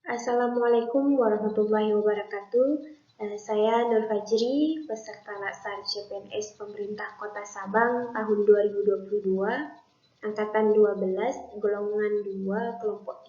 Assalamualaikum warahmatullahi wabarakatuh. Saya Nur Fajri, peserta Laksar CPNS Pemerintah Kota Sabang tahun 2022, angkatan 12, golongan 2, kelompok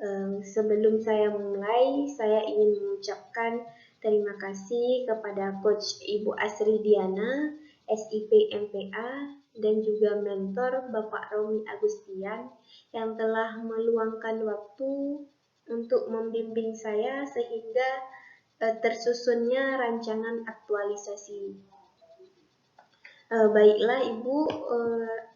3. Sebelum saya mulai, saya ingin mengucapkan terima kasih kepada Coach Ibu Asri Diana, SIP MPA, dan juga mentor Bapak Romi Agustian yang telah meluangkan waktu untuk membimbing saya sehingga tersusunnya rancangan aktualisasi. Baiklah Ibu,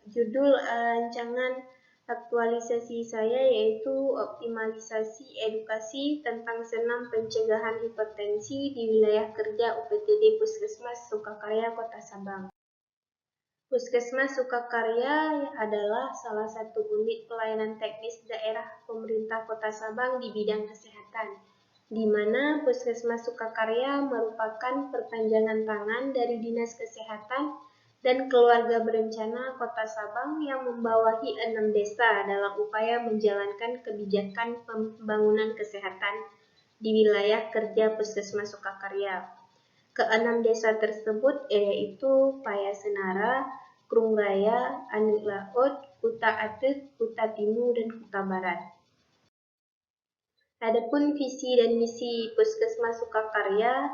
judul rancangan aktualisasi saya yaitu optimalisasi edukasi tentang senam pencegahan hipertensi di wilayah kerja UPTD Puskesmas Sukakarya Kota Sabang. Puskesmas Sukakarya adalah salah satu unit pelayanan teknis daerah pemerintah Kota Sabang di bidang kesehatan, di mana Puskesmas Sukakarya merupakan perpanjangan tangan dari Dinas Kesehatan dan Keluarga Berencana Kota Sabang yang membawahi 6 desa dalam upaya menjalankan kebijakan pembangunan kesehatan di wilayah kerja Puskesmas Sukakarya. Keenam desa tersebut yaitu Paya Senara, Krung Raya, Anik Laut, Kuta Atek, Kuta Timur, dan Kuta Barat. Adapun visi dan misi Puskesmas Sukakarya,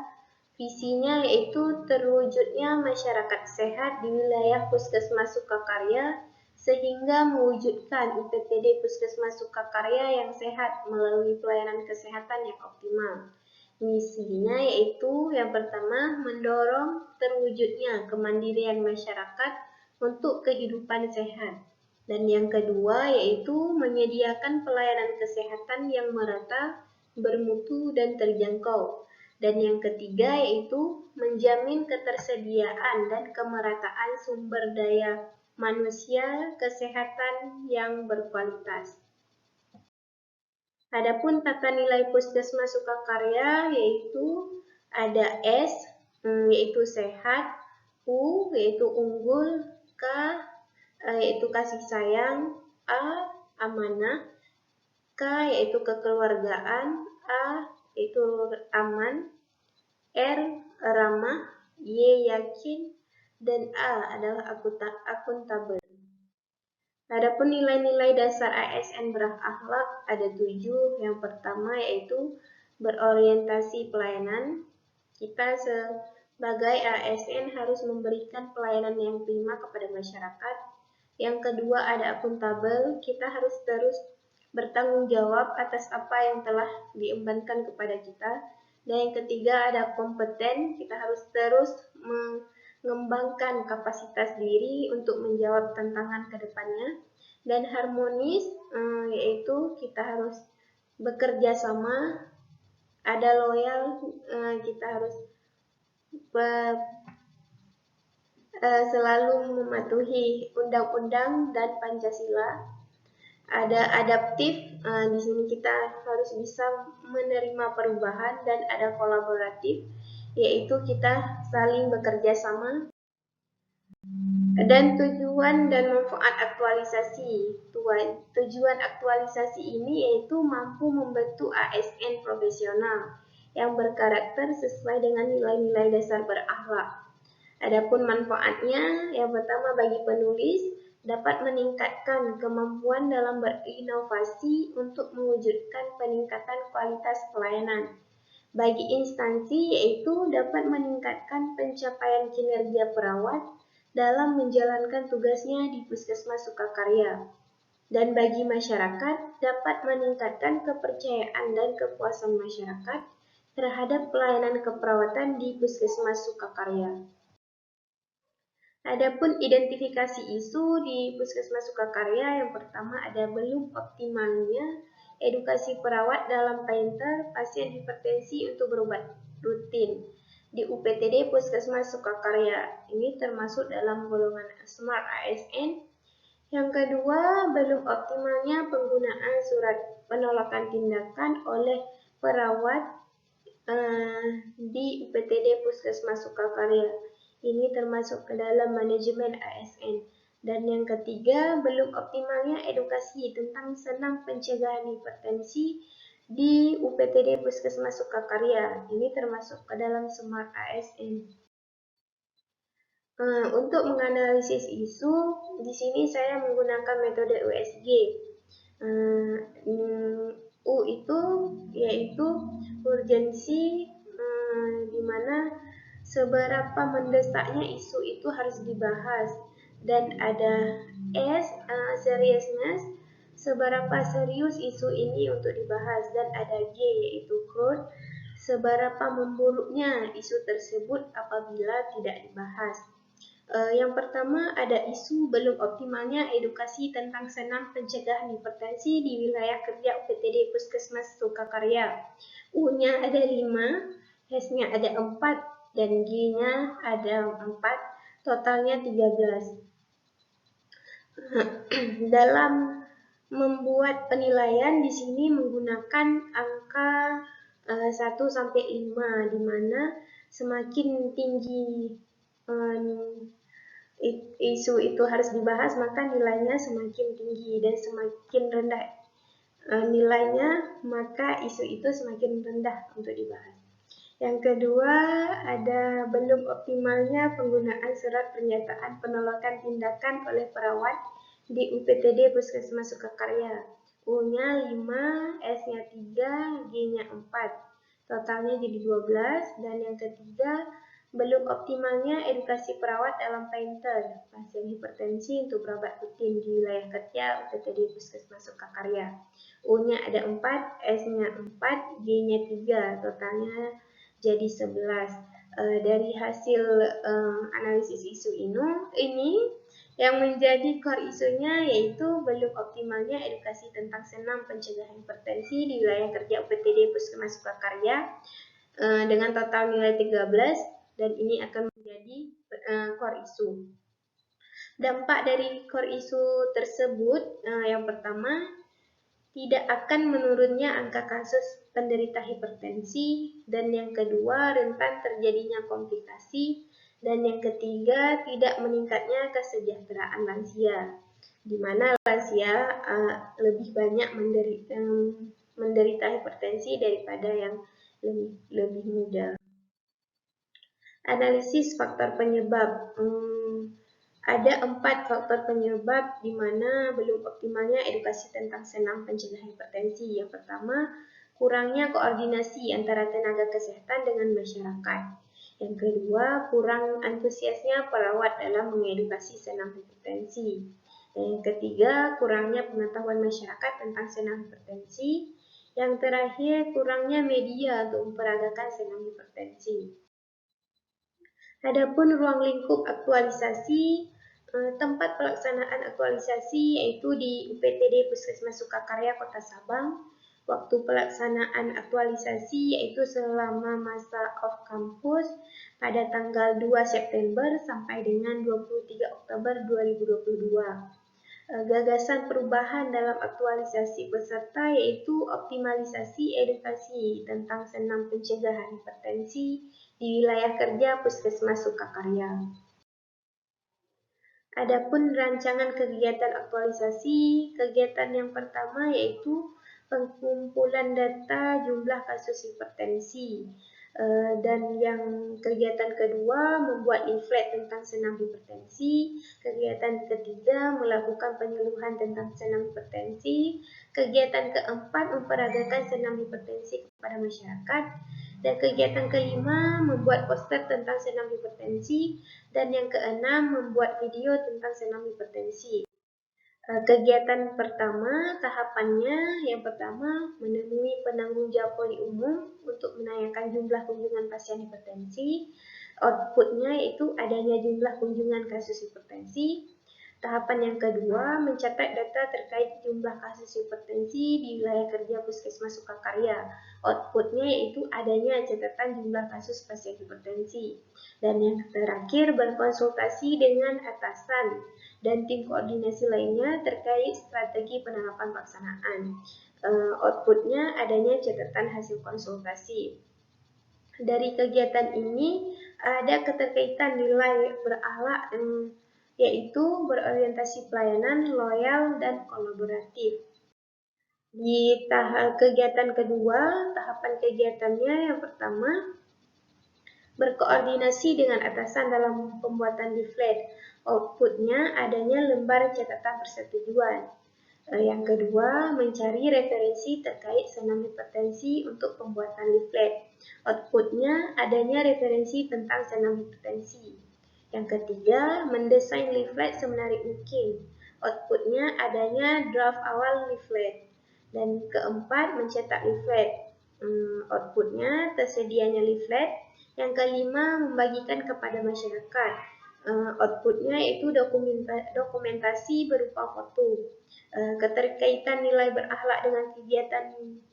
visinya yaitu terwujudnya masyarakat sehat di wilayah Puskesmas Sukakarya sehingga mewujudkan UPTD Puskesmas Sukakarya yang sehat melalui pelayanan kesehatan yang optimal. Misinya yaitu yang pertama mendorong terwujudnya kemandirian masyarakat untuk kehidupan sehat. Dan yang kedua yaitu menyediakan pelayanan kesehatan yang merata, bermutu, dan terjangkau. Dan yang ketiga yaitu menjamin ketersediaan dan kemerataan sumber daya manusia kesehatan yang berkualitas. Adapun tata nilai Puskesmas Sukakarya yaitu ada S yaitu sehat, U yaitu unggul, K yaitu kasih sayang, A amanah, K yaitu kekeluargaan, A yaitu aman, R ramah, Y yakin, dan A adalah akuntabel. Adapun nilai-nilai dasar ASN berakhlak ada 7. Yang pertama yaitu berorientasi pelayanan. Kita sebagai ASN harus memberikan pelayanan yang prima kepada masyarakat. Yang kedua ada akuntabel, kita harus terus bertanggung jawab atas apa yang telah diembankan kepada kita. Dan yang ketiga ada kompeten, kita harus terus mengembangkan kapasitas diri untuk menjawab tantangan ke depannya. Dan harmonis yaitu kita harus bekerja sama, ada loyal, kita harus selalu mematuhi undang-undang dan Pancasila. Ada adaptif, di sini kita harus bisa menerima perubahan, dan ada kolaboratif, yaitu kita saling bekerja sama. Dan tujuan dan manfaat aktualisasi. Tujuan aktualisasi ini yaitu mampu membentuk ASN profesional yang berkarakter sesuai dengan nilai-nilai dasar berakhlak. Adapun manfaatnya, yang pertama bagi penulis, dapat meningkatkan kemampuan dalam berinovasi untuk mewujudkan peningkatan kualitas pelayanan. Bagi instansi, yaitu dapat meningkatkan pencapaian kinerja perawat dalam menjalankan tugasnya di Puskesmas Sukakarya. Dan bagi masyarakat, dapat meningkatkan kepercayaan dan kepuasan masyarakat terhadap pelayanan keperawatan di Puskesmas Sukakarya. Adapun identifikasi isu di Puskesmas Sukakarya, yang pertama ada belum optimalnya edukasi perawat dalam painter pasien hipertensi untuk berobat rutin di UPTD Puskesmas Sukakarya. Ini termasuk dalam golongan Smart ASN. Yang kedua, belum optimalnya penggunaan surat penolakan tindakan oleh perawat di UPTD Puskesmas Sukakarya. Ini termasuk ke dalam manajemen ASN. Dan yang ketiga, belum optimalnya edukasi tentang senam pencegahan hipertensi di UPTD Puskesmas Sukakarya. Ini termasuk ke dalam Smart ASN. Untuk menganalisis isu, di sini saya menggunakan metode USG. U itu yaitu urgensi, di mana seberapa mendesaknya isu itu harus dibahas, dan ada S, seriousness, seberapa serius isu ini untuk dibahas, dan ada G yaitu growth, seberapa memburuknya isu tersebut apabila tidak dibahas. Yang pertama ada isu belum optimalnya edukasi tentang senam pencegahan hipertensi di wilayah kerja UPTD Puskesmas Sukakarya. U-nya ada 5, S-nya ada 4, dan G-nya ada 4, totalnya 13. Dalam membuat penilaian di sini menggunakan angka 1 sampai 5, di mana semakin tinggi isu itu harus dibahas, maka nilainya semakin tinggi, dan semakin rendah nilainya, maka isu itu semakin rendah untuk dibahas. Yang kedua, ada belum optimalnya penggunaan surat pernyataan penolakan tindakan oleh perawat di UPTD Puskesmas Sukakarya. U-nya 5, S-nya 3, G-nya 4. Totalnya jadi 12. Dan yang ketiga, belum optimalnya edukasi perawat dalam painter pasien hipertensi untuk berobat rutin di wilayah kerja UPTD Puskesmas Sukakarya. U-nya ada 4, S-nya 4, G-nya 3, totalnya jadi 11. Dari hasil analisis isu ini yang menjadi core isunya yaitu belum optimalnya edukasi tentang senam pencegahan hipertensi di wilayah kerja UPTD Puskesmas Sukakarya dengan total nilai 13. Dan ini akan menjadi core isu. Dampak dari core isu tersebut, yang pertama, tidak akan menurunnya angka kasus penderita hipertensi, dan yang kedua, rentan terjadinya komplikasi, dan yang ketiga, tidak meningkatnya kesejahteraan lansia, di mana lansia lebih banyak menderita hipertensi daripada yang lebih muda. Analisis faktor penyebab. Ada 4 faktor penyebab di mana belum optimalnya edukasi tentang senam pencegahan hipertensi. Yang pertama, kurangnya koordinasi antara tenaga kesehatan dengan masyarakat. Yang kedua, kurang antusiasnya perawat dalam mengedukasi senam hipertensi. Dan yang ketiga, kurangnya pengetahuan masyarakat tentang senam hipertensi. Yang terakhir, kurangnya media untuk memperagakan senam hipertensi. Adapun ruang lingkup aktualisasi, tempat pelaksanaan aktualisasi yaitu di UPTD Puskesmas Sukakarya Kota Sabang. Waktu pelaksanaan aktualisasi yaitu selama masa off campus pada tanggal 2 September sampai dengan 23 Oktober 2022. Gagasan perubahan dalam aktualisasi peserta yaitu optimalisasi edukasi tentang senam pencegahan hipertensi di wilayah kerja Puskesmas Sukakarya. Adapun rancangan kegiatan aktualisasi, kegiatan yang pertama yaitu pengumpulan data jumlah kasus hipertensi. Dan yang kegiatan kedua membuat leaflet tentang senam hipertensi. Kegiatan ketiga melakukan penyuluhan tentang senam hipertensi. Kegiatan keempat memperagakan senam hipertensi kepada masyarakat. Dan kegiatan kelima membuat poster tentang senam hipertensi. Dan yang keenam membuat video tentang senam hipertensi. Kegiatan pertama, tahapannya yang pertama menemui penanggung jawab poli umum untuk menanyakan jumlah kunjungan pasien hipertensi. Outputnya yaitu adanya jumlah kunjungan kasus hipertensi. Tahapan yang kedua, mencatat data terkait jumlah kasus hipertensi di wilayah kerja Puskesmas Sukakarya. Outputnya yaitu adanya catatan jumlah kasus pasien hipertensi. Dan yang terakhir, berkonsultasi dengan atasan dan tim koordinasi lainnya terkait strategi penerapan pelaksanaan. Outputnya adanya catatan hasil konsultasi. Dari kegiatan ini ada keterkaitan nilai berakhlak yaitu berorientasi pelayanan, loyal, dan kolaboratif. Di kegiatan kedua, tahapan kegiatannya yang pertama, berkoordinasi dengan atasan dalam pembuatan leaflet. Outputnya adanya lembar catatan persetujuan. Yang kedua, mencari referensi terkait senam hipertensi untuk pembuatan leaflet. Outputnya adanya referensi tentang senam hipertensi. Yang ketiga, mendesain leaflet semenarik mungkin. Outputnya adanya draft awal leaflet. Dan keempat, mencetak leaflet. Outputnya tersedianya leaflet. Yang kelima, membagikan kepada masyarakat. Outputnya yaitu dokumentasi berupa foto. Keterkaitan nilai berakhlak dengan kegiatan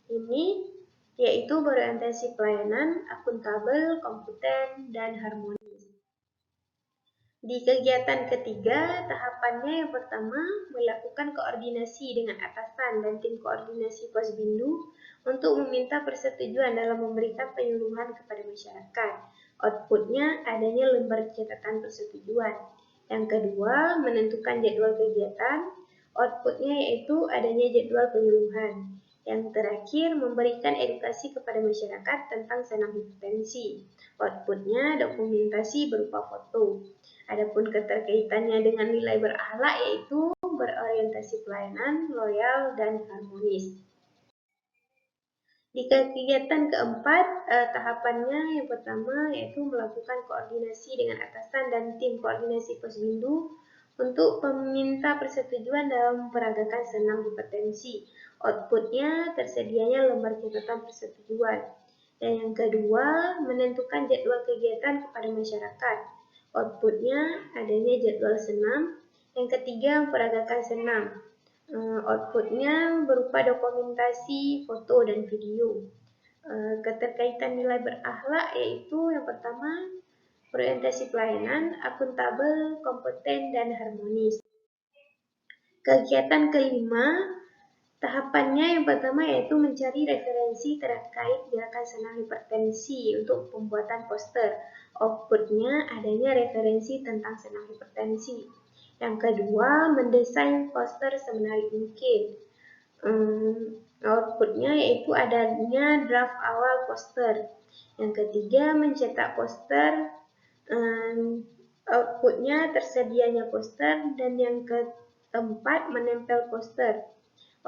ini yaitu berorientasi pelayanan, akuntabel, kompeten, dan harmonis. Di kegiatan ketiga, tahapannya yang pertama, melakukan koordinasi dengan atasan dan tim koordinasi Posbindu untuk meminta persetujuan dalam memberikan penyuluhan kepada masyarakat. Outputnya adanya lembar catatan persetujuan. Yang kedua, menentukan jadwal kegiatan. Outputnya yaitu adanya jadwal penyuluhan. Yang terakhir, memberikan edukasi kepada masyarakat tentang senam hipertensi. Outputnya dokumentasi berupa foto. Adapun keterkaitannya dengan nilai berakhlak yaitu berorientasi pelayanan, loyal, dan harmonis. Di kegiatan keempat, tahapannya yang pertama yaitu melakukan koordinasi dengan atasan dan tim koordinasi Posbindu untuk meminta persetujuan dalam memperagakan senam hipertensi. Outputnya tersedianya lembar catatan persetujuan. Dan yang kedua, menentukan jadwal kegiatan kepada masyarakat. Outputnya adanya jadwal senam. Yang ketiga, memperagakan senam. Outputnya berupa dokumentasi, foto, dan video. Keterkaitan nilai berakhlak yaitu yang pertama, orientasi pelayanan, akuntabel, kompeten, dan harmonis. Kegiatan kelima, tahapannya yang pertama yaitu mencari referensi terkait gerakan senam hipertensi untuk pembuatan poster. Outputnya adanya referensi tentang senam hipertensi. Yang kedua, mendesain poster semenarik mungkin. Outputnya yaitu adanya draft awal poster. Yang ketiga, mencetak poster. Outputnya tersedianya poster. Dan yang keempat, menempel poster.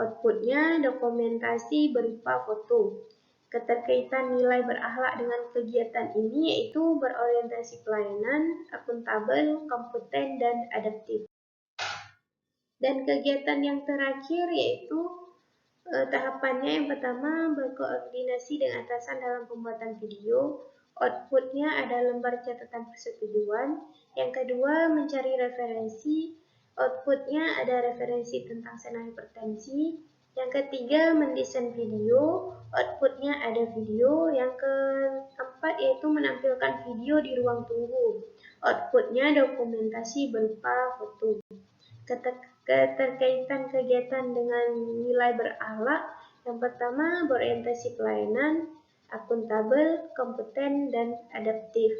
Outputnya dokumentasi berupa foto. Keterkaitan nilai berakhlak dengan kegiatan ini yaitu berorientasi pelayanan, akuntabel, kompeten, dan adaptif. Dan kegiatan yang terakhir yaitu tahapannya yang pertama, berkoordinasi dengan atasan dalam pembuatan video. Outputnya ada lembar catatan persetujuan. Yang kedua, mencari referensi. Outputnya ada referensi tentang senam hipertensi. Yang ketiga, mendesain video. Outputnya ada video. Yang keempat yaitu menampilkan video di ruang tunggu. Outputnya dokumentasi berupa foto. Keterkaitan kegiatan dengan nilai berakhlak yang pertama, berorientasi pelayanan, akuntabel, kompeten, dan adaptif.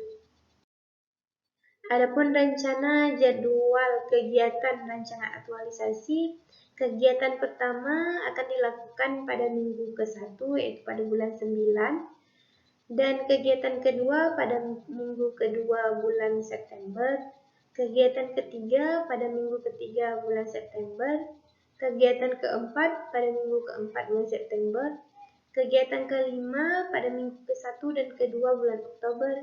Adapun rencana jadwal kegiatan rancangan aktualisasi, kegiatan pertama akan dilakukan pada minggu ke-1 yaitu pada bulan 9 dan kegiatan kedua pada minggu kedua bulan September, kegiatan ketiga pada minggu ketiga bulan September, kegiatan keempat pada minggu keempat bulan September, kegiatan kelima pada minggu ke-1 dan kedua bulan Oktober,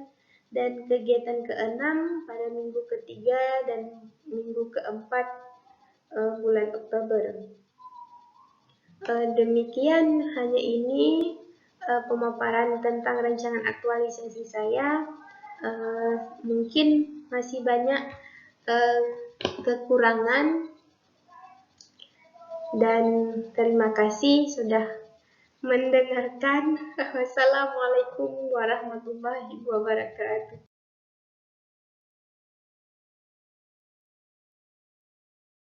dan kegiatan keenam pada minggu ketiga dan minggu keempat bulan Oktober. Demikian hanya ini pemaparan tentang rancangan aktualisasi saya. Mungkin masih banyak kekurangan dan terima kasih sudah mendengarkan. Wassalamualaikum warahmatullahi wabarakatuh.